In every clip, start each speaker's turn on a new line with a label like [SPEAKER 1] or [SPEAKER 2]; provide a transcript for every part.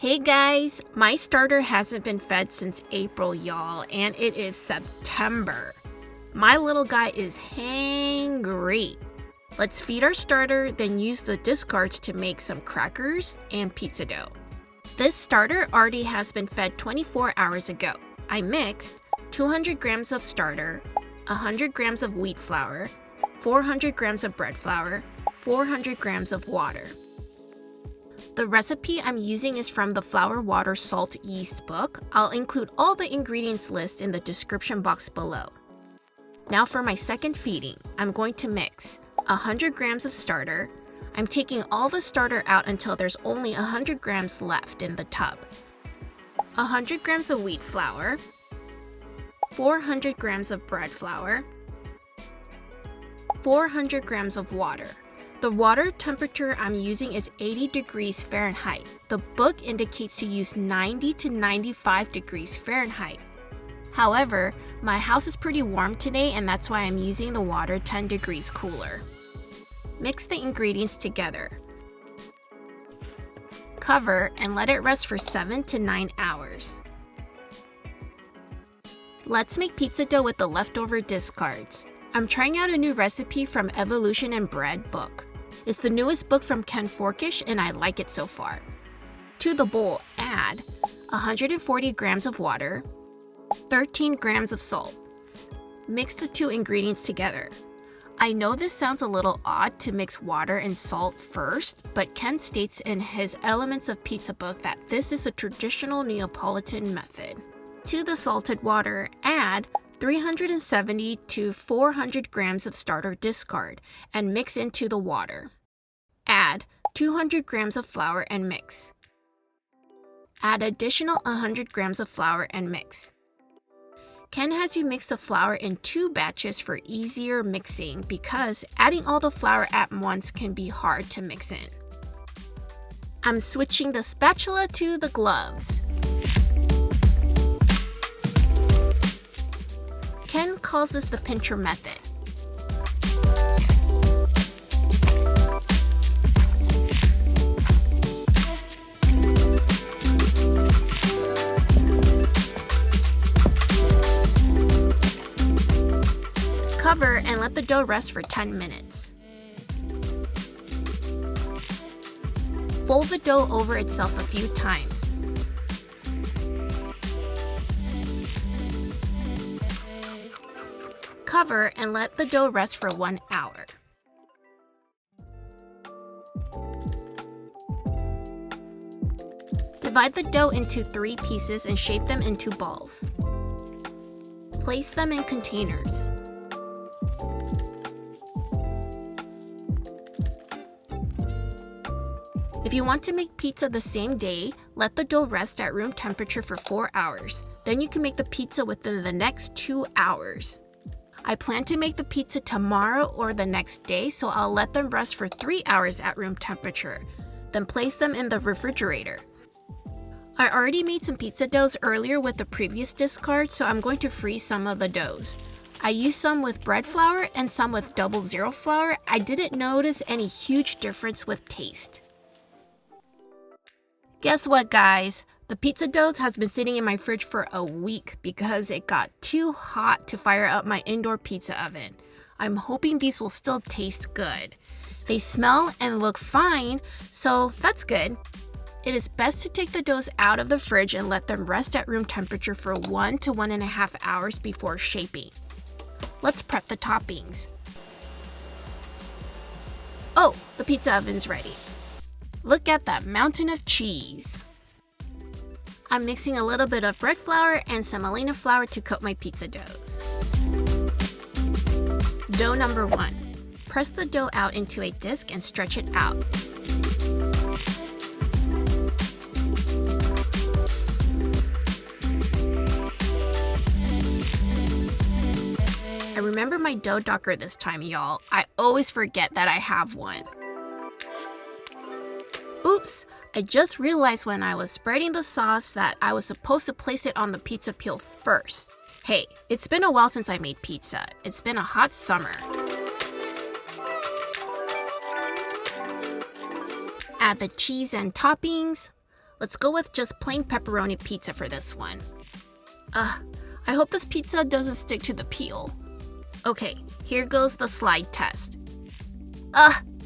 [SPEAKER 1] Hey guys, my starter hasn't been fed since April, y'all, and it is September. My little guy is hangry. Let's feed our starter, then use the discards to make some crackers and pizza dough. This starter already has been fed 24 hours ago. I mixed 200 grams of starter, 100 grams of wheat flour, 400 grams of bread flour, 400 grams of water. The recipe I'm using is from the Flour, Water, Salt, Yeast book. I'll include all the ingredients list in the description box below. Now for my second feeding, I'm going to mix 100 grams of starter. I'm taking all the starter out until there's only 100 grams left in the tub. 100 grams of wheat flour, 400 grams of bread flour, 400 grams of water. The water temperature I'm using is 80 degrees Fahrenheit. The book indicates to use 90 to 95 degrees Fahrenheit. However, my house is pretty warm today and that's why I'm using the water 10 degrees cooler. Mix the ingredients together. Cover and let it rest for 7 to 9 hours. Let's make pizza dough with the leftover discards. I'm trying out a new recipe from Evolution and Bread book. It's the newest book from Ken Forkish and I like it so far. To the bowl, add 140 grams of water, 13 grams of salt. Mix the two ingredients together. I know this sounds a little odd to mix water and salt first, but Ken states in his Elements of Pizza book that this is a traditional Neapolitan method. To the salted water, add 370 to 400 grams of starter discard and mix into the water. Add 200 grams of flour and mix. Add additional 100 grams of flour and mix. Ken has you mix the flour in 2 batches for easier mixing because adding all the flour at once can be hard to mix in. I'm switching the spatula to the gloves. Ken calls this the pincher method. Cover and let the dough rest for 10 minutes. Fold the dough over itself a few times. Cover and let the dough rest for 1 hour. Divide the dough into 3 pieces and shape them into balls. Place them in containers. If you want to make pizza the same day, let the dough rest at room temperature for 4 hours. Then you can make the pizza within the next 2 hours. I plan to make the pizza tomorrow or the next day, so I'll let them rest for 3 hours at room temperature, then place them in the refrigerator. I already made some pizza doughs earlier with the previous discard, so I'm going to freeze some of the doughs. I used some with bread flour and some with 00 flour. I didn't notice any huge difference with taste. Guess what, guys? The pizza dough has been sitting in my fridge for a week because it got too hot to fire up my indoor pizza oven. I'm hoping these will still taste good. They smell and look fine, so that's good. It is best to take the doughs out of the fridge and let them rest at room temperature for 1 to 1.5 hours before shaping. Let's prep the toppings. Oh, the pizza oven's ready. Look at that mountain of cheese. I'm mixing a little bit of bread flour and semolina flour to coat my pizza doughs. Dough number 1. Press the dough out into a disc and stretch it out. I remember my dough docker this time, y'all. I always forget that I have one. Oops! I just realized when I was spreading the sauce that I was supposed to place it on the pizza peel first. Hey, it's been a while since I made pizza. It's been a hot summer. Add the cheese and toppings. Let's go with just plain pepperoni pizza for this one. I hope this pizza doesn't stick to the peel. Okay, here goes the slide test.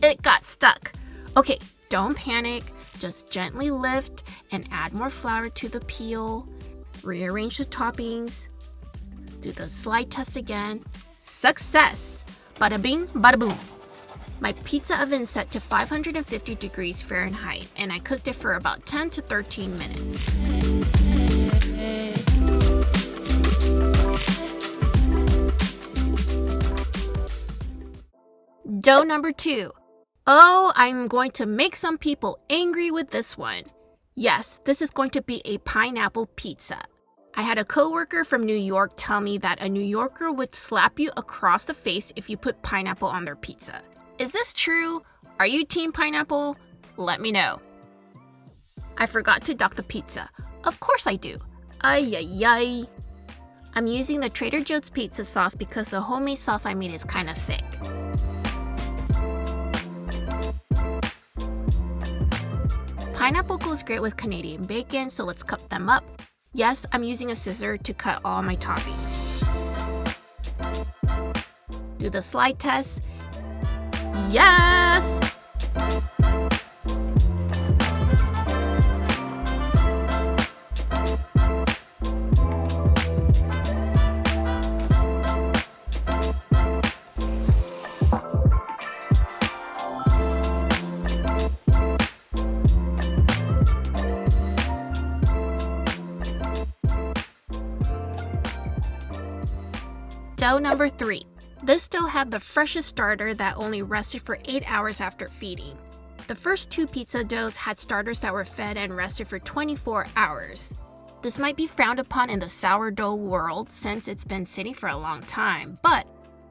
[SPEAKER 1] It got stuck. Okay, don't panic. Just gently lift and add more flour to the peel. Rearrange the toppings. Do the slide test again. Success! Bada bing, bada boom. My pizza oven is set to 550 degrees Fahrenheit, and I cooked it for about 10 to 13 minutes. Dough number 2. Oh, I'm going to make some people angry with this one. Yes, this is going to be a pineapple pizza. I had a coworker from New York tell me that a New Yorker would slap you across the face if you put pineapple on their pizza. Is this true? Are you team pineapple? Let me know. I forgot to dock the pizza. Of course I do. Ay ay ay. I'm using the Trader Joe's pizza sauce because the homemade sauce I made is kind of thick. Pineapple goes great with Canadian bacon, so let's cut them up. Yes, I'm using a scissor to cut all my toppings. Do the slide test. Yes! Dough number 3. This dough had the freshest starter that only rested for 8 hours after feeding. The first 2 pizza doughs had starters that were fed and rested for 24 hours. This might be frowned upon in the sourdough world since it's been sitting for a long time, but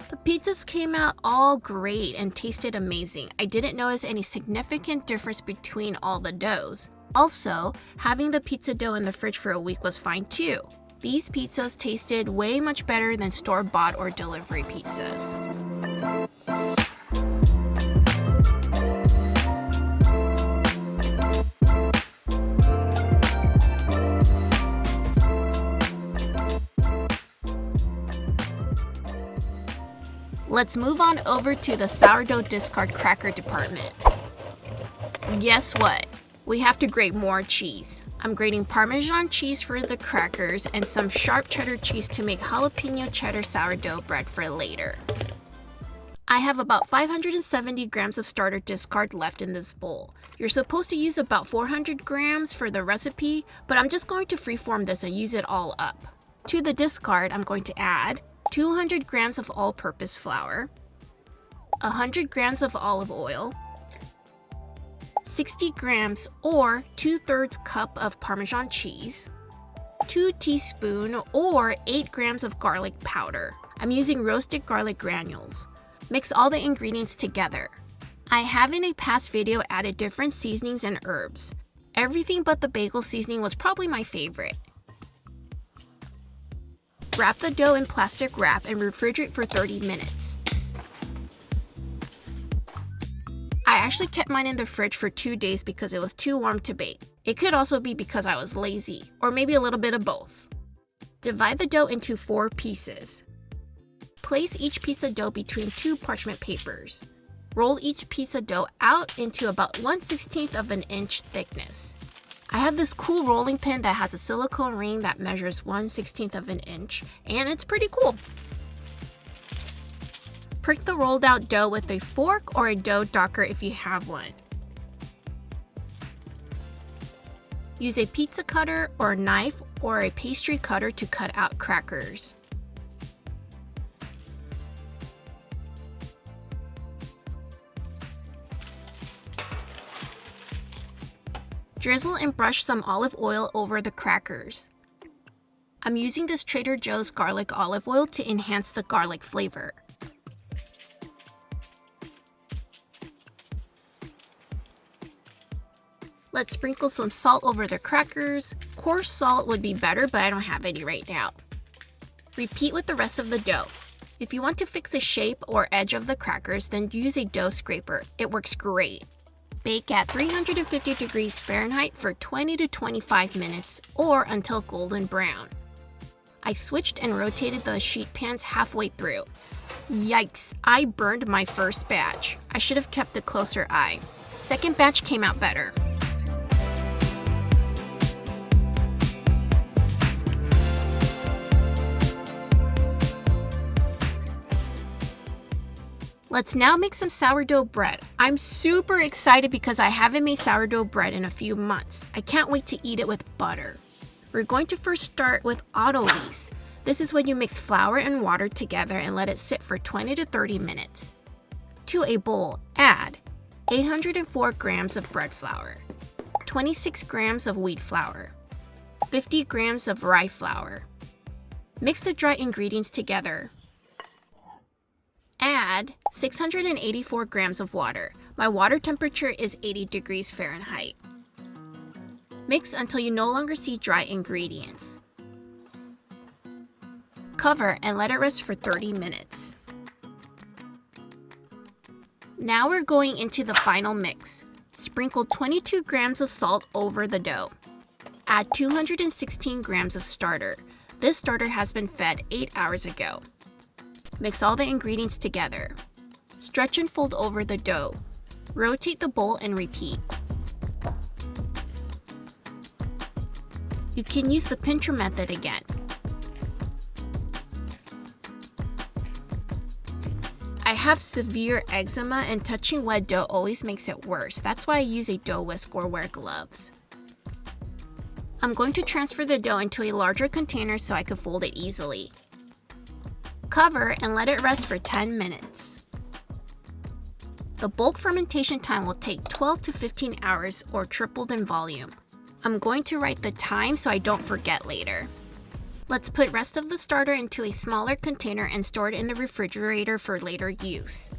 [SPEAKER 1] the pizzas came out all great and tasted amazing. I didn't notice any significant difference between all the doughs. Also, having the pizza dough in the fridge for a week was fine too. These pizzas tasted way much better than store-bought or delivery pizzas. Let's move on over to the sourdough discard cracker department. Guess what? We have to grate more cheese. I'm grating Parmesan cheese for the crackers and some sharp cheddar cheese to make jalapeno cheddar sourdough bread for later. I have about 570 grams of starter discard left in this bowl. You're supposed to use about 400 grams for the recipe, but I'm just going to freeform this and use it all up. To the discard, I'm going to add 200 grams of all-purpose flour, 100 grams of olive oil, 60 grams or 2/3 cup of Parmesan cheese, 2 teaspoons or 8 grams of garlic powder. I'm using roasted garlic granules. Mix all the ingredients together. I have in a past video added different seasonings and herbs. Everything but the bagel seasoning was probably my favorite. Wrap the dough in plastic wrap and refrigerate for 30 minutes. I actually kept mine in the fridge for 2 days because it was too warm to bake. It could also be because I was lazy, or maybe a little bit of both. Divide the dough into 4 pieces. Place each piece of dough between 2 parchment papers. Roll each piece of dough out into about 1/16 of an inch thickness. I have this cool rolling pin that has a silicone ring that measures 1/16 of an inch, and it's pretty cool. Prick the rolled out dough with a fork or a dough docker if you have one. Use a pizza cutter or a knife or a pastry cutter to cut out crackers. Drizzle and brush some olive oil over the crackers. I'm using this Trader Joe's garlic olive oil to enhance the garlic flavor. Let's sprinkle some salt over the crackers. Coarse salt would be better, but I don't have any right now. Repeat with the rest of the dough. If you want to fix the shape or edge of the crackers, then use a dough scraper. It works great. Bake at 350 degrees Fahrenheit for 20 to 25 minutes or until golden brown. I switched and rotated the sheet pans halfway through. Yikes, I burned my first batch. I should have kept a closer eye. Second batch came out better. Let's now make some sourdough bread. I'm super excited because I haven't made sourdough bread in a few months. I can't wait to eat it with butter. We're going to first start with Autolyse. This is when you mix flour and water together and let it sit for 20 to 30 minutes. To a bowl, add 804 grams of bread flour, 26 grams of wheat flour, 50 grams of rye flour. Mix the dry ingredients together. Add 684 grams of water. My water temperature is 80 degrees Fahrenheit. Mix until you no longer see dry ingredients. Cover and let it rest for 30 minutes. Now we're going into the final mix. Sprinkle 22 grams of salt over the dough. Add 216 grams of starter. This starter has been fed 8 hours ago. Mix all the ingredients together. Stretch and fold over the dough. Rotate the bowl and repeat. You can use the pincher method again. I have severe eczema and touching wet dough always makes it worse. That's why I use a dough whisk or wear gloves. I'm going to transfer the dough into a larger container so I can fold it easily. Cover and let it rest for 10 minutes. The bulk fermentation time will take 12 to 15 hours or tripled in volume. I'm going to write the time so I don't forget later. Let's put rest of the starter into a smaller container and store it in the refrigerator for later use.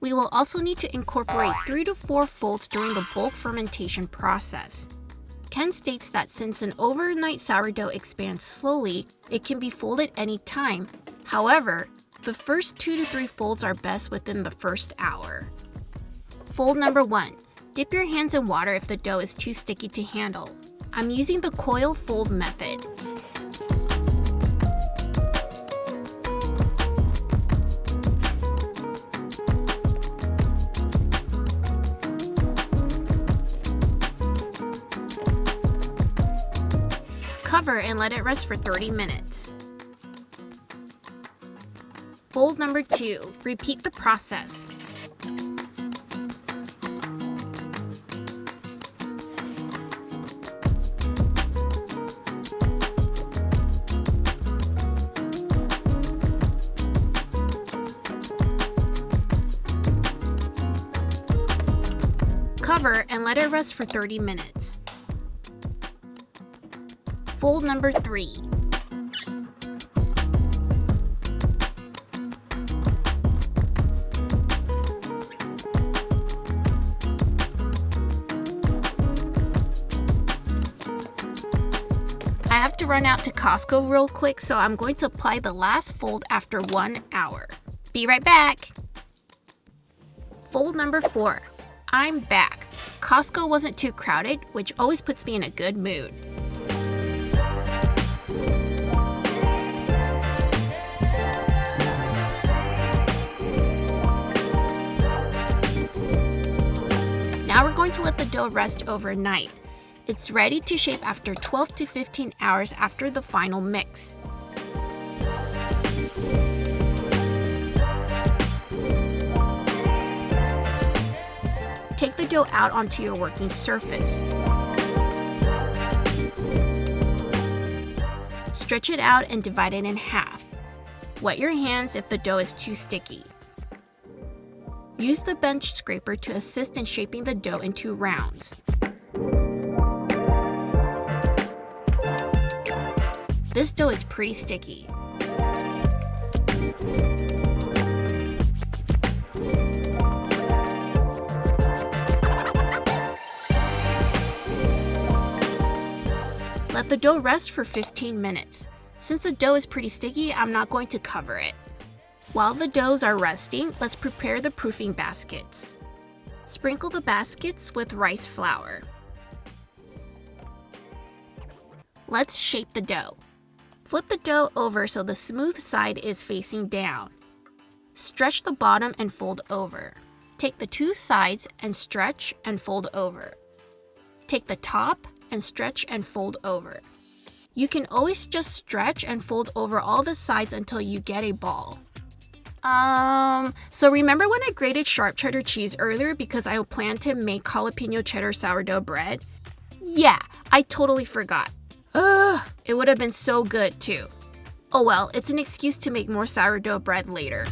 [SPEAKER 1] We will also need to incorporate 3 to 4 folds during the bulk fermentation process. Ken states that since an overnight sourdough expands slowly, it can be folded any time. However, the first 2 to 3 folds are best within the first hour. Fold number 1. Dip your hands in water if the dough is too sticky to handle. I'm using the coil fold method. Cover and let it rest for 30 minutes. Fold number 2. Repeat the process. Cover and let it rest for 30 minutes. Fold number 3. I have to run out to Costco real quick, so I'm going to apply the last fold after 1 hour. Be right back. Fold number 4. I'm back. Costco wasn't too crowded, which always puts me in a good mood. Now we're going to let the dough rest overnight. It's ready to shape after 12 to 15 hours after the final mix. Take the dough out onto your working surface. Stretch it out and divide it in half. Wet your hands if the dough is too sticky. Use the bench scraper to assist in shaping the dough into rounds. This dough is pretty sticky. Let the dough rest for 15 minutes. Since the dough is pretty sticky, I'm not going to cover it. While the doughs are resting, let's prepare the proofing baskets. Sprinkle the baskets with rice flour. Let's shape the dough. Flip the dough over so the smooth side is facing down. Stretch the bottom and fold over. Take the two sides and stretch and fold over. Take the top and stretch and fold over. You can always just stretch and fold over all the sides until you get a ball. So remember when I grated sharp cheddar cheese earlier because I planned to make jalapeno cheddar sourdough bread? Yeah, I totally forgot. It would have been so good too. Oh well, it's an excuse to make more sourdough bread later.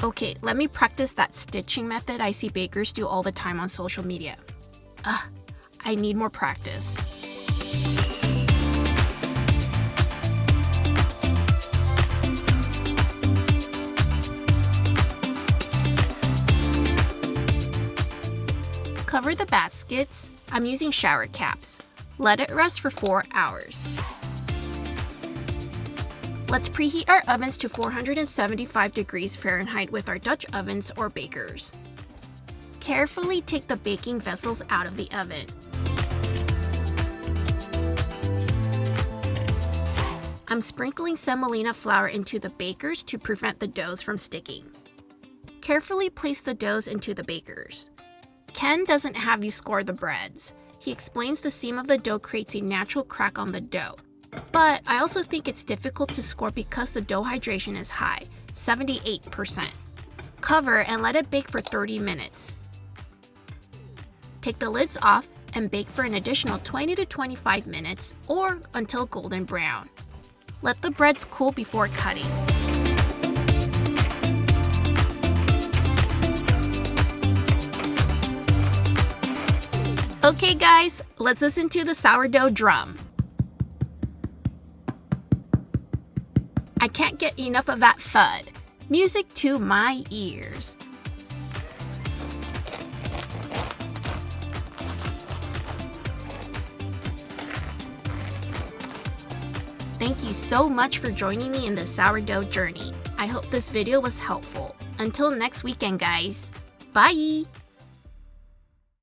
[SPEAKER 1] Okay, let me practice that stitching method I see bakers do all the time on social media. I need more practice. Cover the baskets. I'm using shower caps. Let it rest for 4 hours. Let's preheat our ovens to 475 degrees Fahrenheit with our Dutch ovens or bakers. Carefully take the baking vessels out of the oven. I'm sprinkling semolina flour into the bakers to prevent the doughs from sticking. Carefully place the doughs into the bakers. Ken doesn't have you score the breads. He explains the seam of the dough creates a natural crack on the dough. But I also think it's difficult to score because the dough hydration is high, 78%. Cover and let it bake for 30 minutes. Take the lids off and bake for an additional 20 to 25 minutes or until golden brown. Let the breads cool before cutting. Okay guys, let's listen to the sourdough drum. I can't get enough of that thud. Music to my ears. Thank you so much for joining me in the sourdough journey. I hope this video was helpful. Until next weekend, guys. Bye!